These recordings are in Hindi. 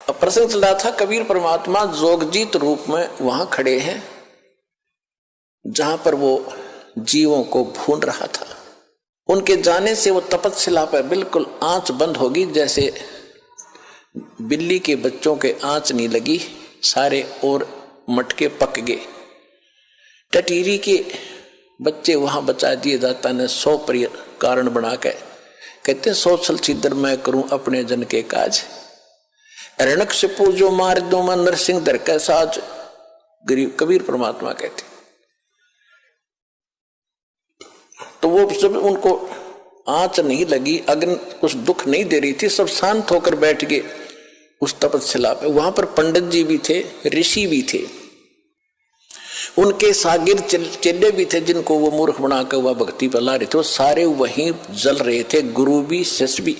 अब प्रसंग चल रहा था, कबीर परमात्मा जोगजीत रूप में वहां खड़े हैं जहां पर वो जीवों को भून रहा था। उनके जाने से वो तपस्या पर बिल्कुल आंच बंद होगी, जैसे बिल्ली के बच्चों के आंच नहीं लगी, सारे और मटके पक गए। टटीरी के बच्चे वहां बचा दिए दाता ने 100 कारण बना के, कहते 100 छल छिद्र मैं करूं अपने जन के काज, रणक से पूजो मार दो मैं नरसिंह दर का साज। गरीब कबीर परमात्मा कहते। तो वो सब उनको आंच नहीं लगी, अग्नि कुछ दुख नहीं दे रही थी, सब शांत होकर बैठ गए उस तपस्या पे। वहां पर पंडित जी भी थे, ऋषि भी थे, उनके सागिर चेले भी थे जिनको वो मूर्ख बनाकर वह भक्ति पर ला रहे थे, वो सारे वहीं जल रहे थे, गुरु भी शिष्य भी।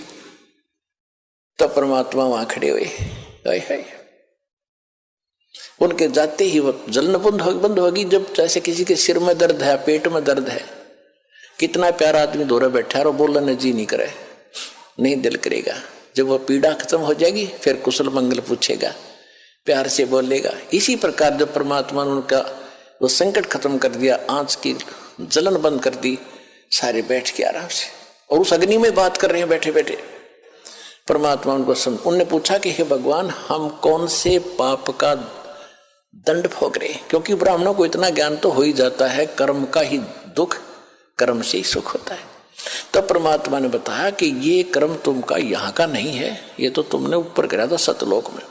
तब परमात्मा वहां खड़े हुए, हाय हाय, उनके जाते ही वो जलन बंद होगी। जब जैसे किसी के सिर में दर्द है, पेट में दर्द है, कितना प्यारा आदमी दोरा बैठा है और बोलने जी नहीं करे, नहीं दिल करेगा। जब वो पीड़ा खत्म हो जाएगी फिर कुशल मंगल पूछेगा, प्यार से बोलेगा। इसी प्रकार जब परमात्मा ने उनका वो संकट खत्म कर दिया, आंच की जलन बंद कर दी, सारे बैठ के आराम से और उस अग्नि में बात कर रहे हैं बैठे बैठे। परमात्मा उनको उनने पूछा कि हे भगवान, हम कौन से पाप का दंड भोग रहे? क्योंकि ब्राह्मणों को इतना ज्ञान तो हो ही जाता है, कर्म का ही दुख, कर्म से ही सुख होता है। तब परमात्मा ने बताया कि ये कर्म तुमका यहाँ का नहीं है, ये तो तुमने ऊपर करा था सतलोक में,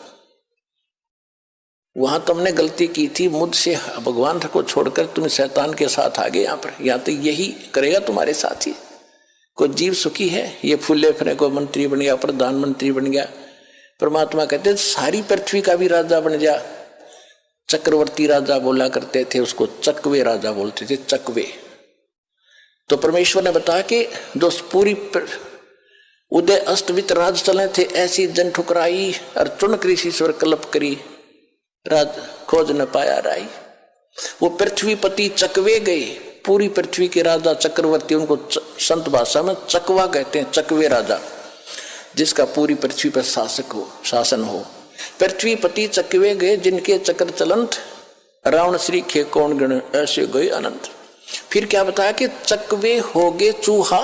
वहां तुमने गलती की थी, मुझसे भगवान को छोड़कर तुम शैतान के साथ आ गए यहाँ पर। यहाँ तो यही करेगा तुम्हारे साथ ही। कोई जीव सुखी है, ये फूले फले को मंत्री बन गया, प्रधानमंत्री बन गया। परमात्मा कहते सारी पृथ्वी का भी राजा बन जा। चक्रवर्ती राजा बोला करते थे, उसको चकवे राजा बोलते थे, चकवे। तो परमेश्वर ने बताया कि जो पूरी उदय अस्तवित राज चले थे, ऐसी जन ठुकराई और चुन कृषि स्वर कल्प करी, राज खोज न पाया राई। वो पृथ्वीपति चकवे गए, पूरी पृथ्वी के राजा चक्रवर्ती, उनको संत भाषा में चकवा कहते हैं, चकवे राजा, जिसका पूरी पृथ्वी पर शासन हो। पृथ्वीपति चकवे गए, जिनके चक्र चलंत, रावण श्री खे कौन गण, ऐसे गए अनंत। फिर क्या बताया कि चकवे हो गए चूहा।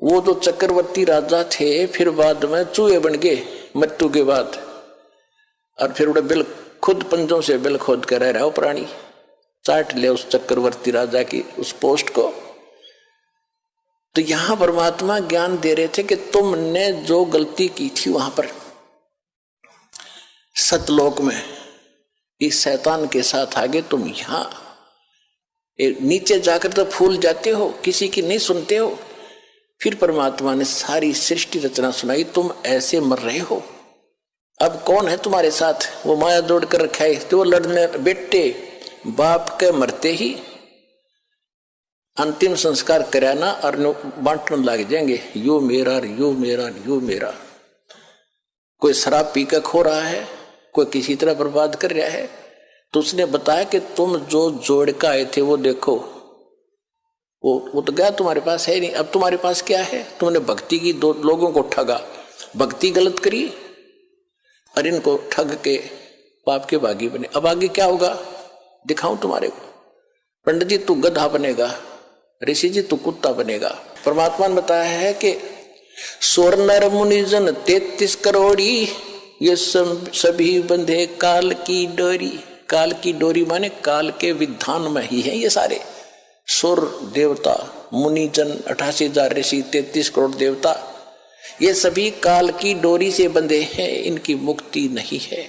वो जो चक्रवर्ती राजा थे फिर बाद में चूहे बन गए मृत्यु के बाद, और फिर उड़े बिल खुद पंजों से बिल खोद कर रह रहा हो प्राणी, चाट ले उस चक्रवर्ती राजा की उस पोस्ट को। तो यहां परमात्मा ज्ञान दे रहे थे कि तुमने जो गलती की थी वहां पर सतलोक में इस शैतान के साथ आगे, तुम यहां नीचे जाकर तो फूल जाते हो, किसी की नहीं सुनते हो। फिर परमात्मा ने सारी सृष्टि रचना सुनाई, तुम ऐसे मर रहे हो, अब कौन है तुम्हारे साथ? वो माया जोड़ कर रखा है, तो लड़ने बेटे बाप के मरते ही अंतिम संस्कार कराना और बांटने लग जाएंगे, यो मेरा यो मेरा यो मेरा। कोई शराब पीकर खो रहा है, कोई किसी तरह बर्बाद कर रहा है। तो उसने बताया कि तुम जो जोड़ का आए थे वो देखो, वो तो गया, तुम्हारे पास है नहीं। अब तुम्हारे पास क्या है? तुमने भक्ति की, दो लोगों को ठगा, भक्ति गलत करी और इनको ठग के पाप के भागी बने। अब आगे क्या होगा दिखाऊं तुम्हारे को। पंडित जी तू गधा बनेगा, ऋषि जी तू कुत्ता बनेगा। परमात्मा ने बताया है कि स्वर नर मुनिजन 33 करोड़ी, ये सभी बंधे काल की डोरी। काल की डोरी माने काल के विधान में ही है ये सारे। सुर देवता, मुनिजन, 88,000 ऋषि, 33 करोड़ देवता, ये सभी काल की डोरी से बंधे हैं, इनकी मुक्ति नहीं है।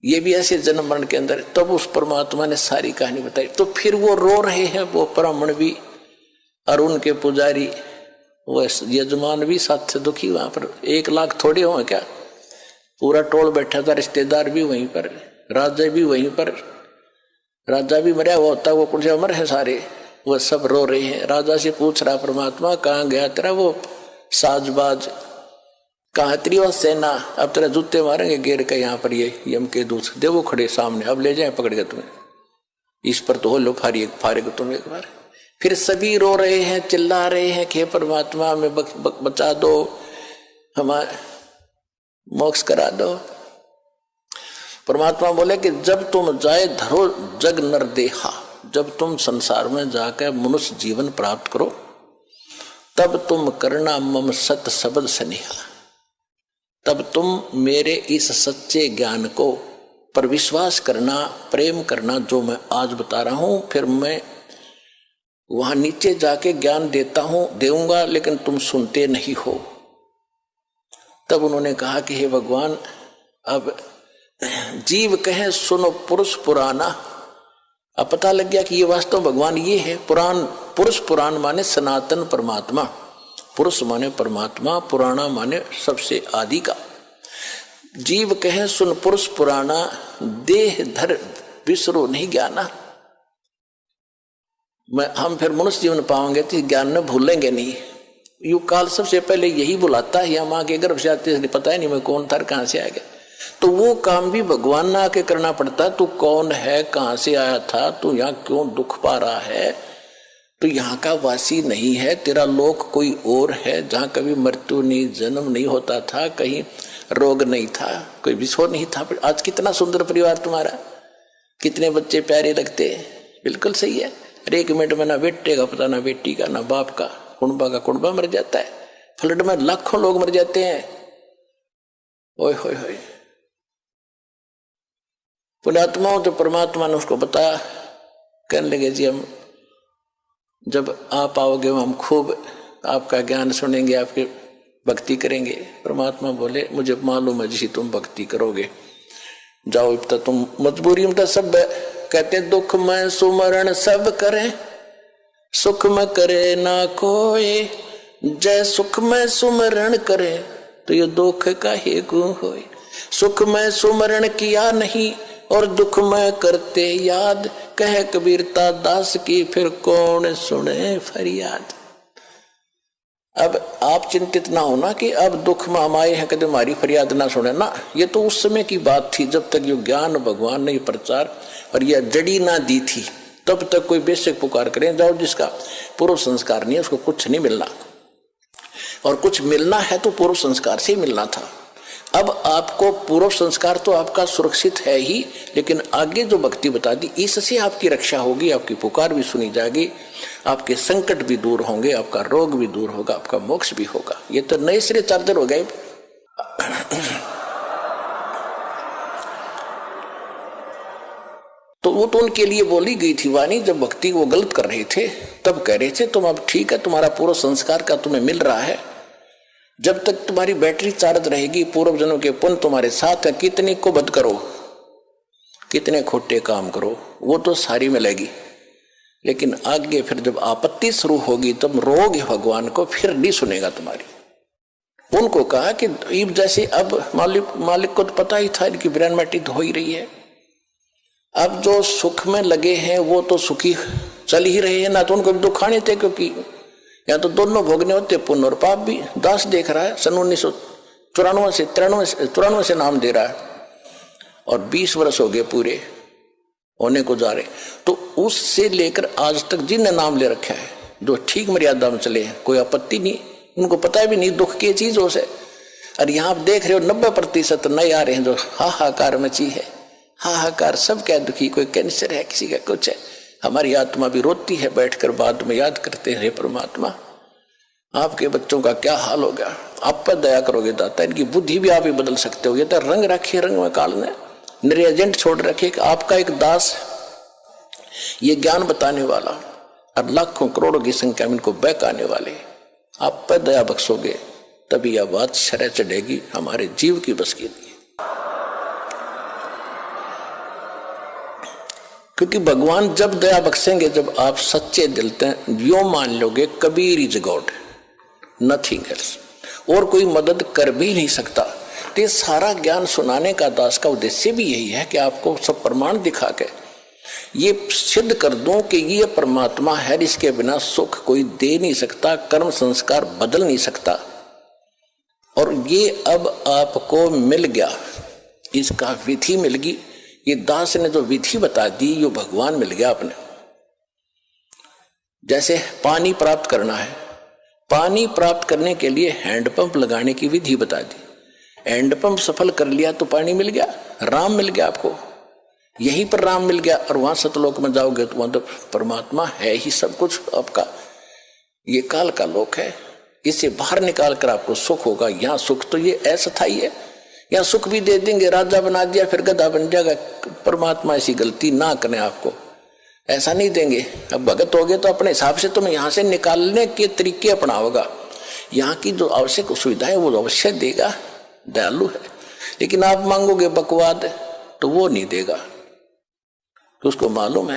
ये भी ऐसे जन्म मरण के अंदर। तब उस परमात्मा ने सारी कहानी बताई। तो फिर वो रो रहे हैं, वो ब्राह्मण भी और उनके पुजारी, वो यजमान भी साथ से दुखी। वहां पर 1 लाख थोड़े हो क्या, पूरा टोल बैठा था, रिश्तेदार भी वहीं पर, राजा भी वहीं पर। राजा भी मरा हुआ होता, वो कौन से अमर है सारे, वो सब रो रहे हैं। राजा से पूछ रहा परमात्मा, कहाँ गया तेरा वो साजबाज, कहाँ तेरी वो सेना, अब तेरा जूते मारेंगे घेर के यहाँ पर ये यम के दूत, दे वो खड़े सामने, अब ले जाए पकड़ के तुम्हें, इस पर तो हो लो फारेग तुम एक बार। फिर सभी रो रहे हैं, चिल्ला रहे हैं कि परमात्मा में बचा दो, हमारे मोक्ष करा दो। परमात्मा बोले कि जब तुम जाए धरो जग नर देहा, जब तुम संसार में जाकर मनुष्य जीवन प्राप्त करो तब तुम करना मम सत शब्द स्नेहा, तब तुम मेरे इस सच्चे ज्ञान को पर विश्वास करना, प्रेम करना जो मैं आज बता रहा हूं। फिर मैं वहां नीचे जाके ज्ञान देऊंगा लेकिन तुम सुनते नहीं हो। तब उन्होंने कहा कि हे भगवान, अब जीव कहे सुनो पुरुष पुराना। अब पता लग गया कि ये वास्तव भगवान ये है। पुराण, पुरुष पुराण माने सनातन परमात्मा, पुरुष माने परमात्मा, पुराना माने सबसे आदि का। जीव कहे सुन पुरुष पुराना, देह धर विसरो नहीं ज्ञाना। हम फिर मनुष्य जीवन पाओगे तो ज्ञान में भूलेंगे नहीं। युग काल सबसे पहले यही बुलाता है, हम आगे गर्भ से आते पता ही नहीं मैं कौन था, कहां से आ गया। तो वो काम भी भगवान ना आके करना पड़ता। तू कौन है, कहां से आया था, तू यहाँ क्यों दुख पा रहा है, तो यहाँ का वासी नहीं है, तेरा लोक कोई और है जहाँ कभी मृत्यु नहीं, जन्म नहीं होता था, कहीं रोग नहीं था, कोई विषोर नहीं था। आज कितना सुंदर परिवार तुम्हारा, कितने बच्चे प्यारे लगते हैं। बिल्कुल सही है। अरे 1 मिनट में ना बेटे का पता, ना बेटी का, ना बाप का, कुंबा का कुंबा मर जाता है। फ्लड में लाखों लोग मर जाते हैं। ओए होए होए। पुण्यात्माओं तो परमात्मा ने उसको बताया, कहने लगे जी हम जब आप आओगे हम खूब आपका ज्ञान सुनेंगे, आपकी भक्ति करेंगे। परमात्मा बोले मुझे मालूम है जी तुम भक्ति करोगे, जाओ अब तक तुम मजबूरी में तो सब कहते हैं दुख में सुमरण सब करें, सुख में करे ना कोई, जय सुख में सुमरण करे तो ये दुख का ही गुण होए। सुख में सुमरण किया नहीं और दुख में करते याद, कह कबीरता दास की फिर कौन सुने फरियाद। अब आप चिंतित ना होना कि अब दुख में हम आए हैं कदम हमारी फरियाद ना सुने ना। ये तो उस समय की बात थी जब तक ये ज्ञान भगवान ने प्रचार और यह जड़ी ना दी थी, तब तक कोई बेशक पुकार करें जाओ, जिसका पूर्व संस्कार नहीं है उसको कुछ नहीं मिलना, और कुछ मिलना है तो पूर्व संस्कार से ही मिलना था। अब आपको पूर्व संस्कार तो आपका सुरक्षित है ही, लेकिन आगे जो भक्ति बता दी इससे आपकी रक्षा होगी, आपकी पुकार भी सुनी जाएगी, आपके संकट भी दूर होंगे, आपका रोग भी दूर होगा, आपका मोक्ष भी होगा। ये तो नए सिरे चादर हो गए। तो वो तो उनके लिए बोली गई थी वाणी। जब भक्ति वो गलत कर रहे थे तब कह रहे थे तुम अब ठीक है, तुम्हारा पूर्व संस्कार का तुम्हें मिल रहा है, जब तक तुम्हारी बैटरी चार्ज रहेगी, पूर्व जन्म के पुण्य तुम्हारे साथ है, कितने को बद करो, कितने खोटे काम करो, वो तो सारी मिलेगी। लेकिन आगे फिर जब आपत्ति शुरू होगी तब रोग भगवान को फिर नहीं सुनेगा तुम्हारी। उनको कहा कि जैसे अब मालिक को तो पता ही था इनकी ब्रेन मैटी तो हो ही रही है, अब जो सुख में लगे हैं वो तो सुखी चल ही रहे हैं ना, तो उनको भी दुख आने थे, क्योंकि या तो दोनों भोगने होते, पुण्य और पाप भी। दास देख रहा है सन 1993 से नाम दे रहा है और 20 वर्ष हो गए पूरे होने को जा रहे, तो उससे लेकर आज तक जिनने नाम ले रखा है जो ठीक मर्यादा में चले हैं, कोई आपत्ति नहीं, उनको पता भी नहीं दुख की चीजों से। और यहाँ आप देख रहे हो 90% नए आ रहे हैं जो हाहाकार मची है, हाहाकार सब क्या दुखी, कोई कैंसर है, किसी का कुछ है। हमारी आत्मा भी रोती है बैठकर, बाद में याद करते हैं परमात्मा आपके बच्चों का क्या हाल हो गया, आप पर दया करोगे दाता, इनकी बुद्धि भी आप ही बदल सकते हो। ये तो रंग रखे, रंग में काल ने निर्एजेंट छोड़ रखे कि आपका एक दास ये ज्ञान बताने वाला और लाखों करोड़ों की संख्या में इनको बहकाने वाले, आप पर दया बख्शोगे तभी यह बात शरह चढ़ेगी हमारे जीव की बस की नहीं। क्योंकि भगवान जब दया बख्शेंगे जब आप सच्चे दिल से यो मान लोगे Kabir is God, nothing else, और कोई मदद कर भी नहीं सकता। तो ये सारा ज्ञान सुनाने का दास का उद्देश्य भी यही है कि आपको सब प्रमाण दिखा के ये सिद्ध कर दूं कि ये परमात्मा है, इसके बिना सुख कोई दे नहीं सकता, कर्म संस्कार बदल नहीं सकता। और ये अब आपको मिल गया, इसका विधि मिल गई, ये दास ने जो विधि बता दी ये भगवान मिल गया अपने। जैसे पानी प्राप्त करना है, पानी प्राप्त करने के लिए हैंडपंप लगाने की विधि बता दी। हैंडपंप सफल कर लिया तो पानी मिल गया, राम मिल गया आपको, यहीं पर राम मिल गया। और वहां सतलोक में जाओगे तो वहां तो परमात्मा है ही सब कुछ आपका। ये काल का लोक है, इसे बाहर निकाल कर आपको सुख होगा। यहाँ सुख तो ये अस्थायी है, यहाँ सुख भी दे देंगे, राजा बना दिया फिर गधा बन जाएगा। परमात्मा ऐसी गलती ना करें, आपको ऐसा नहीं देंगे। अब भगत हो गए तो अपने हिसाब से तुम्हें यहाँ से निकालने के तरीके अपनाओगा। यहाँ की जो आवश्यक सुविधा है वो अवश्य देगा, दयालु है। लेकिन आप मांगोगे बकवाद तो वो नहीं देगा, तो उसको मालूम है